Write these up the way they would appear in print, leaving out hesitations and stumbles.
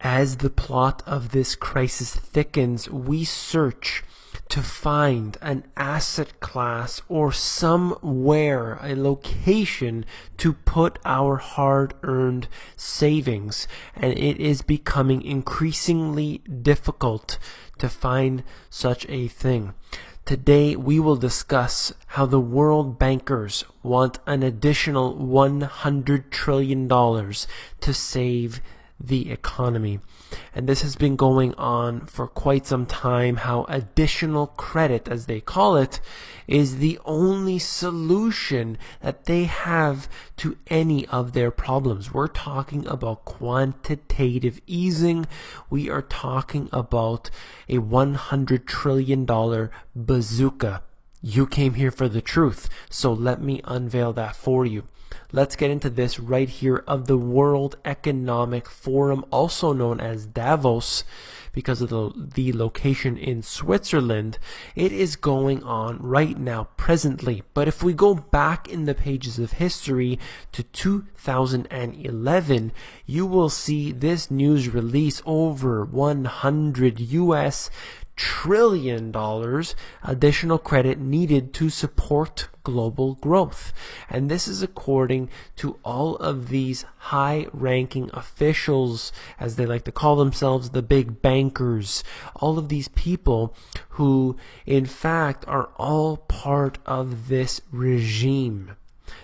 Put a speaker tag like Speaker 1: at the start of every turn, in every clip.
Speaker 1: As the plot of this crisis thickens, we search to find an asset class or somewhere, a location to put our hard-earned savings, and it is becoming increasingly difficult to find such a thing. Today we will discuss how the world bankers want an additional $100 trillion to save the economy. And this has been going on for quite some time, how additional credit, as they call it, is the only solution that they have to any of their problems. We're talking about quantitative easing. We are talking about a $100 trillion bazooka. You came here for the truth, so let me unveil that for you. Let's get into this right here of the World Economic Forum, also known as Davos, because of the location in Switzerland. It is going on right now, presently. But if we go back in the pages of history to 2011, you will see this news release: over 100 US trillion dollars additional credit needed to support global growth. And this is according to all of these high-ranking officials, as they like to call themselves, the big bankers, all of these people who in fact are all part of this regime.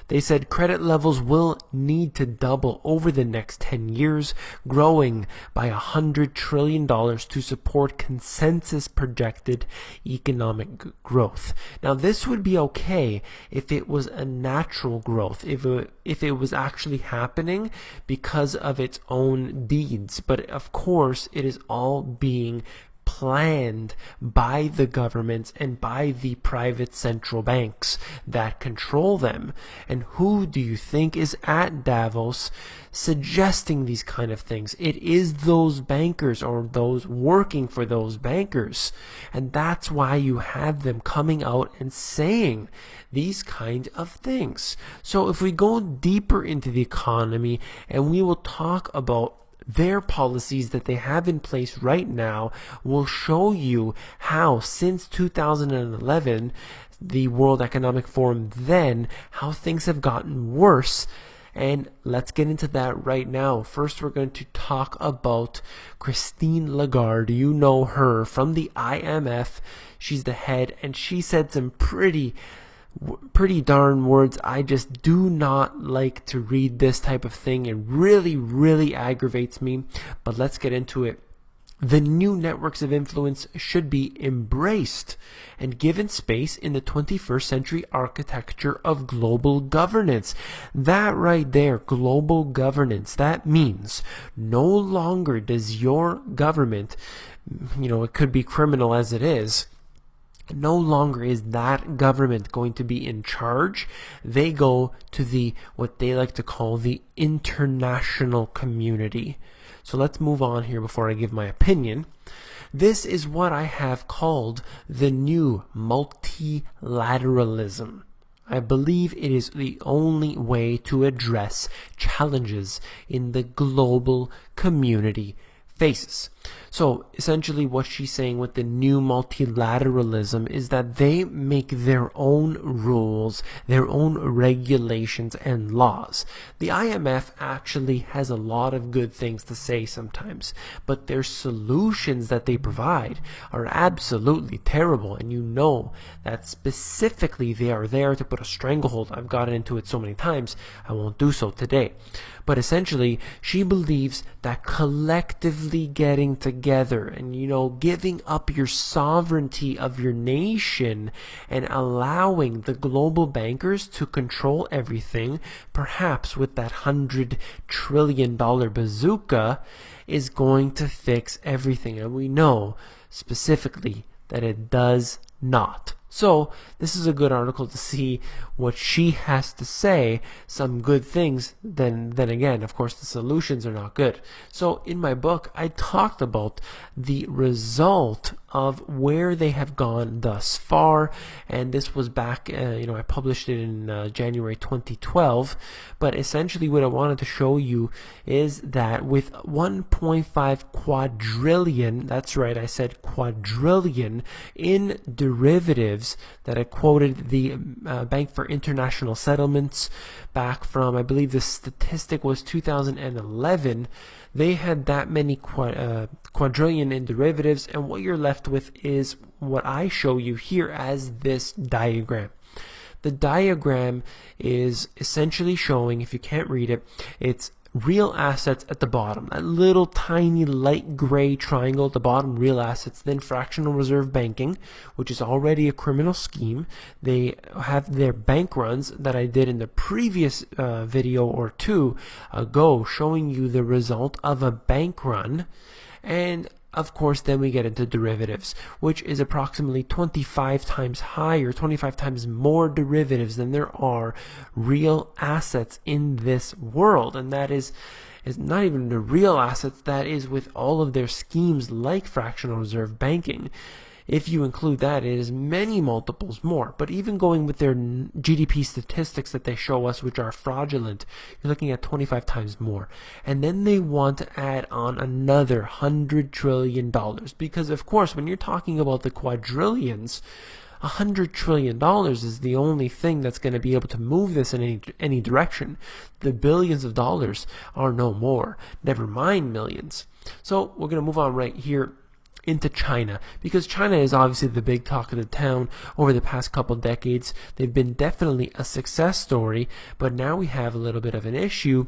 Speaker 1: They said credit levels will need to double over the next 10 years, growing by $100 trillion to support consensus projected economic growth. Now, this would be okay if it was a natural growth, if it was actually happening because of its own deeds. But of course, it is all being planned by the governments and by the private central banks that control them. And who do you think is at Davos suggesting these kind of things? It is those bankers, or those working for those bankers. And that's why you have them coming out and saying these kind of things. So if we go deeper into the economy, and we will talk about their policies that they have in place right now, will show you how since 2011, the World Economic Forum then, how things have gotten worse. And let's get into that right now. First, we're going to talk about Christine Lagarde. You know her from the IMF. She's the head, and she said some pretty darn words. I just do not like to read this type of thing. It really aggravates me. But let's get into it. The new networks of influence should be embraced and given space in the 21st century architecture of global governance. That right there, global governance, that means no longer does your government, it could be criminal as it is, no longer is that government going to be in charge. They go to what they like to call the international community. So let's move on here before I give my opinion. This is what I have called the new multilateralism. I believe it is the only way to address challenges in the global community faces. So essentially what she's saying with the new multilateralism is that they make their own rules, their own regulations and laws. The IMF actually has a lot of good things to say sometimes, but their solutions that they provide are absolutely terrible, and you know that specifically they are there to put a stranglehold. I've gotten into it so many times, I won't do so today. But essentially, she believes that collectively getting together and, giving up your sovereignty of your nation and allowing the global bankers to control everything, perhaps with that $100 trillion bazooka, is going to fix everything. And we know specifically that it does not. So this is a good article to see what she has to say, some good things. Then again, of course, the solutions are not good. So in my book, I talked about the result of where they have gone thus far, and this was back, I published it in January 2012, but essentially what I wanted to show you is that with 1.5 quadrillion, that's right, I said quadrillion, in derivatives that I quoted the Bank for International Settlements back from, I believe the statistic was 2011, they had that many quadrillion in derivatives, and what you're left with is what I show you here as this diagram. The diagram is essentially showing, if you can't read it, it's real assets at the bottom, that little tiny light gray triangle at the bottom, real assets, then fractional reserve banking, which is already a criminal scheme. They have their bank runs that I did in the previous video or two ago, showing you the result of a bank run. And of course, then we get into derivatives, which is approximately 25 times higher, 25 times more derivatives than there are real assets in this world. And that is not even the real assets, that is with all of their schemes like fractional reserve banking. If you include that, it is many multiples more. But even going with their GDP statistics that they show us, which are fraudulent, you're looking at 25 times more. And then they want to add on another $100 trillion. Because, of course, when you're talking about the quadrillions, $100 trillion is the only thing that's going to be able to move this in any direction. The billions of dollars are no more, never mind millions. So we're going to move on right here into China, because China is obviously the big talk of the town over the past couple decades. They've been definitely a success story, but now we have a little bit of an issue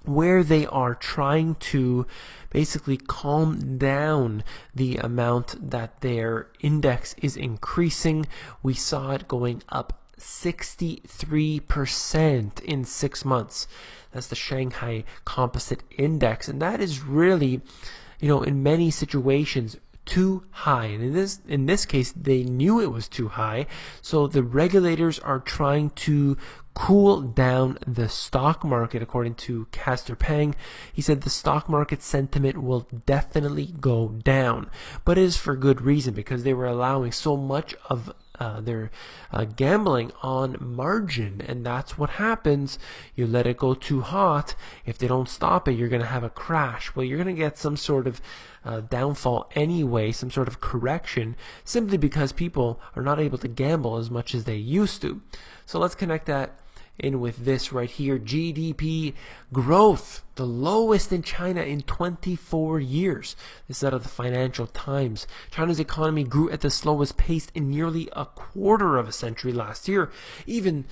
Speaker 1: where they are trying to basically calm down the amount that their index is increasing. We saw it going up 63% in 6 months. That's the Shanghai Composite Index, and that is really, in many situations, too high. And in this case, they knew it was too high, so the regulators are trying to cool down the stock market. According to Castor Peng, he said the stock market sentiment will definitely go down, but it is for good reason, because they were allowing so much of their gambling on margin, and that's what happens. You let it go too hot, if they don't stop it, you're going to have a crash. Well, you're going to get some sort of downfall anyway, some sort of correction, simply because people are not able to gamble as much as they used to. So let's connect that in with this right here. GDP growth, the lowest in China in 24 years. This is out of the Financial Times. China's economy grew at the slowest pace in nearly a quarter of a century last year, even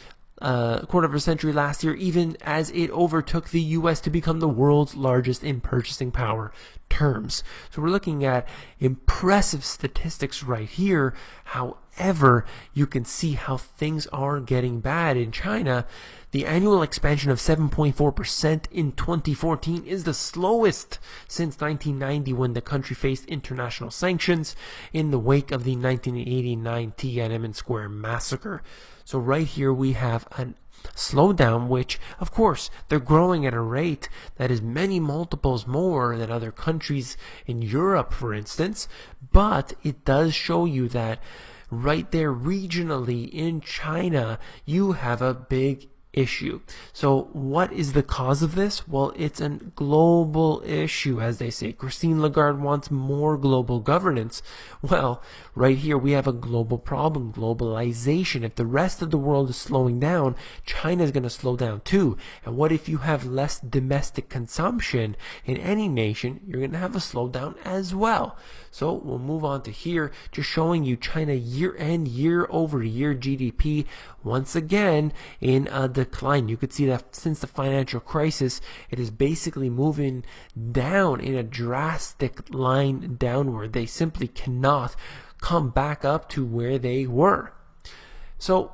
Speaker 1: as it overtook the U.S. to become the world's largest in purchasing power terms. So we're looking at impressive statistics right here. However, you can see how things are getting bad in China. The annual expansion of 7.4% in 2014 is the slowest since 1990, when the country faced international sanctions in the wake of the 1989 Tiananmen Square massacre. So right here we have a slowdown, which, of course, they're growing at a rate that is many multiples more than other countries in Europe, for instance. But it does show you that right there regionally in China, you have a big issue. So what is the cause of this? Well, it's a global issue, as they say. Christine Lagarde wants more global governance. Well, right here we have a global problem, globalization. If the rest of the world is slowing down, China is going to slow down too. And what if you have less domestic consumption in any nation? You're going to have a slowdown as well. So we'll move on to here, just showing you China year-over-year GDP once again in a decline. You could see that since the financial crisis, it is basically moving down in a drastic line downward. They simply cannot come back up to where they were. So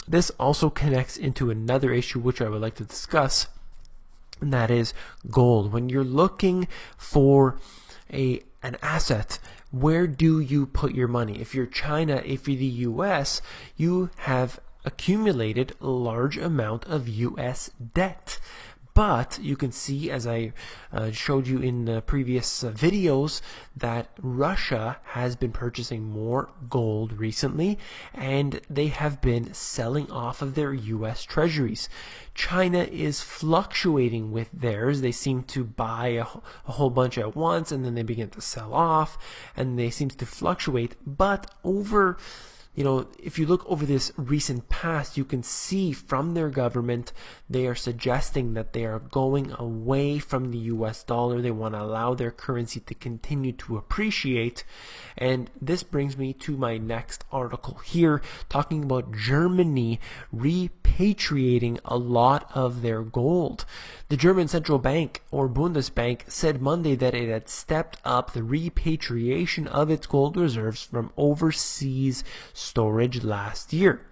Speaker 1: this also connects into another issue which I would like to discuss, and that is gold. When you're looking for an asset, where do you put your money? If you're China, if you're the US, you have accumulated a large amount of US debt. But you can see, as I showed you in previous videos, that Russia has been purchasing more gold recently, and they have been selling off of their US treasuries. China is fluctuating with theirs. They seem to buy a whole bunch at once, and then they begin to sell off, and they seem to fluctuate. But over, if you look over this recent past, you can see from their government, they are suggesting that they are going away from the US dollar. They want to allow their currency to continue to appreciate. And this brings me to my next article here, talking about Germany repatriating a lot of their gold. The German central bank, or Bundesbank, said Monday that it had stepped up the repatriation of its gold reserves from overseas storage last year.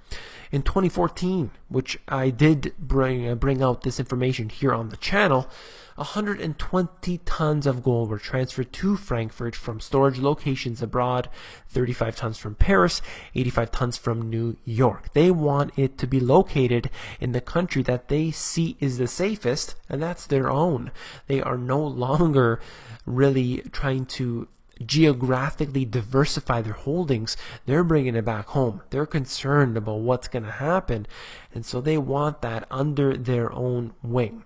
Speaker 1: In 2014, which I did bring out this information here on the channel, 120 tons of gold were transferred to Frankfurt from storage locations abroad, 35 tons from Paris, 85 tons from New York. They want it to be located in the country that they see is the safest, and that's their own. They are no longer really trying to geographically diversify their holdings. They're bringing it back home. They're concerned about what's going to happen, and so they want that under their own wing.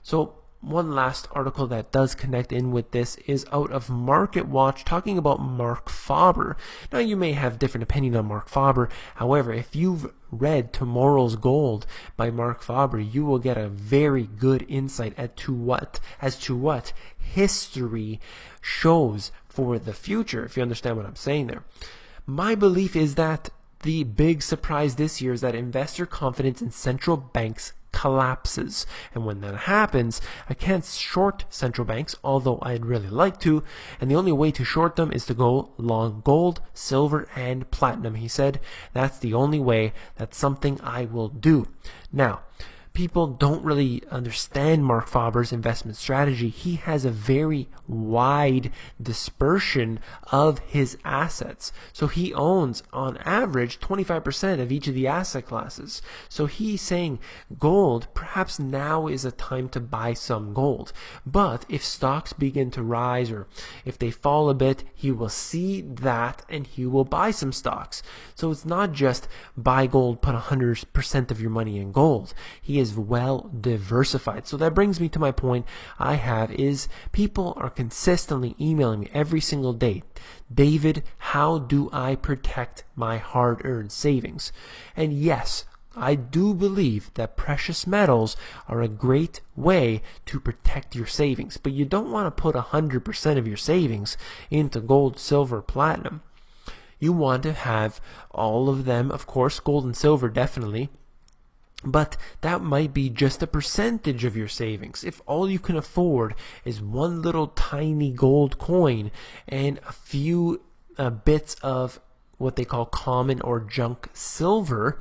Speaker 1: So one last article that does connect in with this is out of Market Watch, talking about Mark Faber. Now, you may have different opinion on Mark Faber. However, if you've read Tomorrow's Gold by Mark Faber, you will get a very good insight as to what history shows for the future, if you understand what I'm saying there. My belief is that the big surprise this year is that investor confidence in central banks collapses. And when that happens, I can't short central banks, although I'd really like to, and the only way to short them is to go long gold, silver, and platinum, he said. That's the only way. That's something I will do. Now, people don't really understand Mark Faber's investment strategy. He has a very wide dispersion of his assets. So he owns, on average, 25% of each of the asset classes. So he's saying gold, perhaps now is a time to buy some gold. But if stocks begin to rise, or if they fall a bit, he will see that and he will buy some stocks. So it's not just buy gold, put 100% of your money in gold. He is well diversified. So that brings me to my point I have is people are consistently emailing me every single day. David, how do I protect my hard-earned savings? And yes, I do believe that precious metals are a great way to protect your savings, but you don't want to put 100% of your savings into gold, silver, platinum. You want to have all of them, of course, gold and silver definitely, but that might be just a percentage of your savings. If all you can afford is one little tiny gold coin and a few bits of what they call common or junk silver,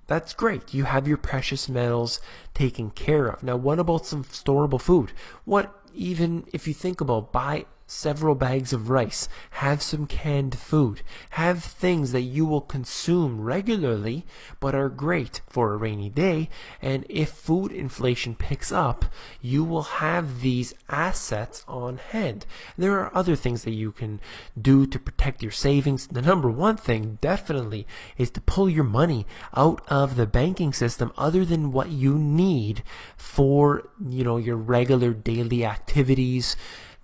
Speaker 1: that's great. You have your precious metals taken care of. Now, what about some storable food? What, even if you think about, buy several bags of rice, have some canned food, have things that you will consume regularly but are great for a rainy day, and if food inflation picks up, you will have these assets on hand. There are other things that you can do to protect your savings. The number one thing definitely is to pull your money out of the banking system other than what you need for, your regular daily activities.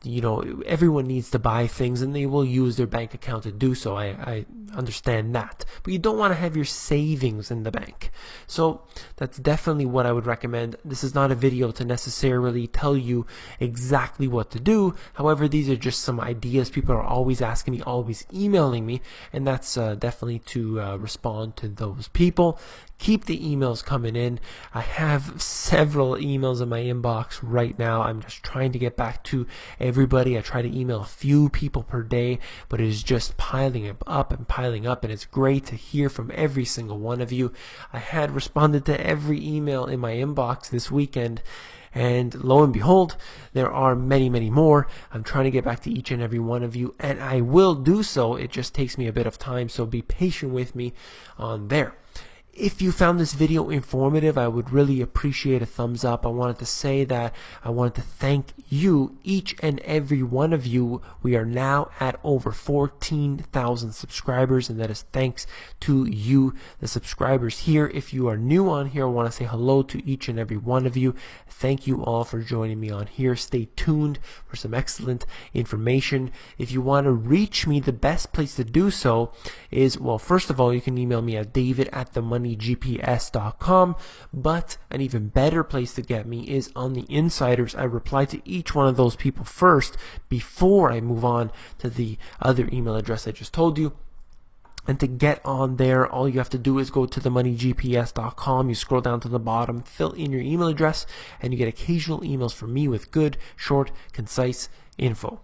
Speaker 1: Everyone needs to buy things and they will use their bank account to do so. I understand that. But you don't want to have your savings in the bank. So that's definitely what I would recommend. This is not a video to necessarily tell you exactly what to do. However, these are just some ideas. People are always asking me, always emailing me, and that's definitely to respond to those people. Keep the emails coming in. I have several emails in my inbox right now. I'm just trying to get back to everybody. I try to email a few people per day, but it is just piling up, and it's great to hear from every single one of you. I had responded to every email in my inbox this weekend, and lo and behold, there are many, many more. I'm trying to get back to each and every one of you, and I will do so. It just takes me a bit of time, so be patient with me on there. If you found this video informative, I would really appreciate a thumbs up. I wanted to say that. I wanted to thank you, each and every one of you. We are now at over 14,000 subscribers, and that is thanks to you, the subscribers here. If you are new on here, I want to say hello to each and every one of you. Thank you all for joining me on here. Stay tuned for some excellent information. If you want to reach me, the best place to do so is, well, first of all, you can email me at david@themoneygps.com, but an even better place to get me is on the Insiders. I reply to each one of those people first before I move on to the other email address I just told you. And to get on there, all you have to do is go to themoneygps.com. You scroll down to the bottom, fill in your email address, and you get occasional emails from me with good, short, concise info.